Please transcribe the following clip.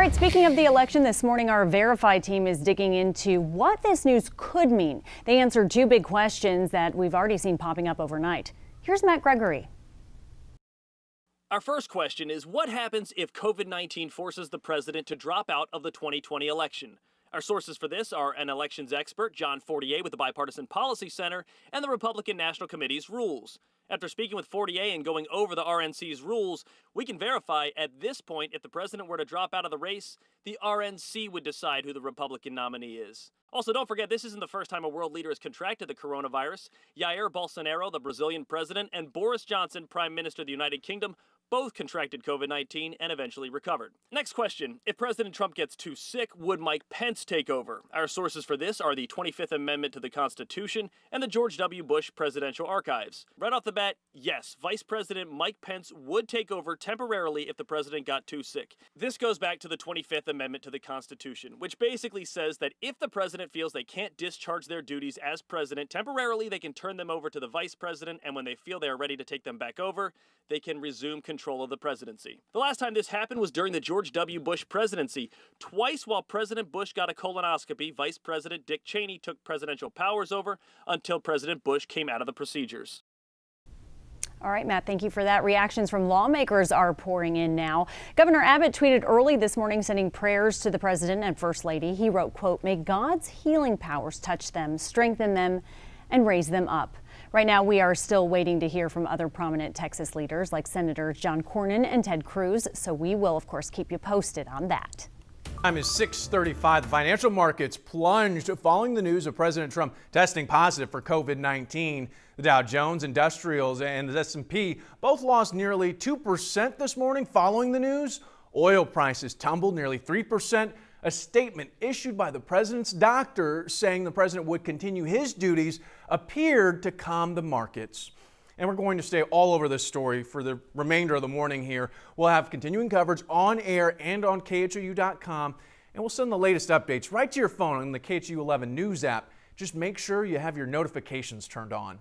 right, speaking of the election this morning, our Verified team is digging into what this news could mean. They answered two big questions that we've already seen popping up overnight. Here's Matt Gregory. Our first question is, what happens if COVID-19 forces the president to drop out of the 2020 election? Our sources for this are an elections expert, John Fortier with the Bipartisan Policy Center, and the Republican National Committee's rules. After speaking with Fortier and going over the RNC's rules, we can verify at this point if the president were to drop out of the race, the RNC would decide who the Republican nominee is. Also, don't forget, this isn't the first time a world leader has contracted the coronavirus. Jair Bolsonaro, the Brazilian president, and Boris Johnson, Prime Minister of the United Kingdom, both contracted COVID-19 and eventually recovered. Next question. If President Trump gets too sick, would Mike Pence take over? Our sources for this are the 25th Amendment to the Constitution and the George W. Bush Presidential Archives. Right off the bat, yes, Vice President Mike Pence would take over temporarily if the president got too sick. This goes back to the 25th Amendment to the Constitution, which basically says that if the president feels they can't discharge their duties as president, temporarily they can turn them over to the vice president, and when they feel they are ready to take them back over, they can resume control of the presidency. The last time this happened was during the George W. Bush presidency. Twice while President Bush got a colonoscopy, Vice President Dick Cheney took presidential powers over until President Bush came out of the procedures. All right, Matt, thank you for that. Reactions from lawmakers are pouring in now. Governor Abbott tweeted early this morning sending prayers to the president and first lady. He wrote, quote, "May God's healing powers touch them, strengthen them, and raise them up." Right now, we are still waiting to hear from other prominent Texas leaders like Senators John Cornyn and Ted Cruz, so we will, of course, keep you posted on that. Time is 6:35. The financial markets plunged following the news of President Trump testing positive for COVID-19. The Dow Jones Industrials and the S&P both lost nearly 2% this morning following the news. Oil prices tumbled nearly 3%. A statement issued by the president's doctor saying the president would continue his duties appeared to calm the markets. And we're going to stay all over this story for the remainder of the morning here. We'll have continuing coverage on air and on KHOU.com, and we'll send the latest updates right to your phone on the KHOU 11 News app. Just make sure you have your notifications turned on.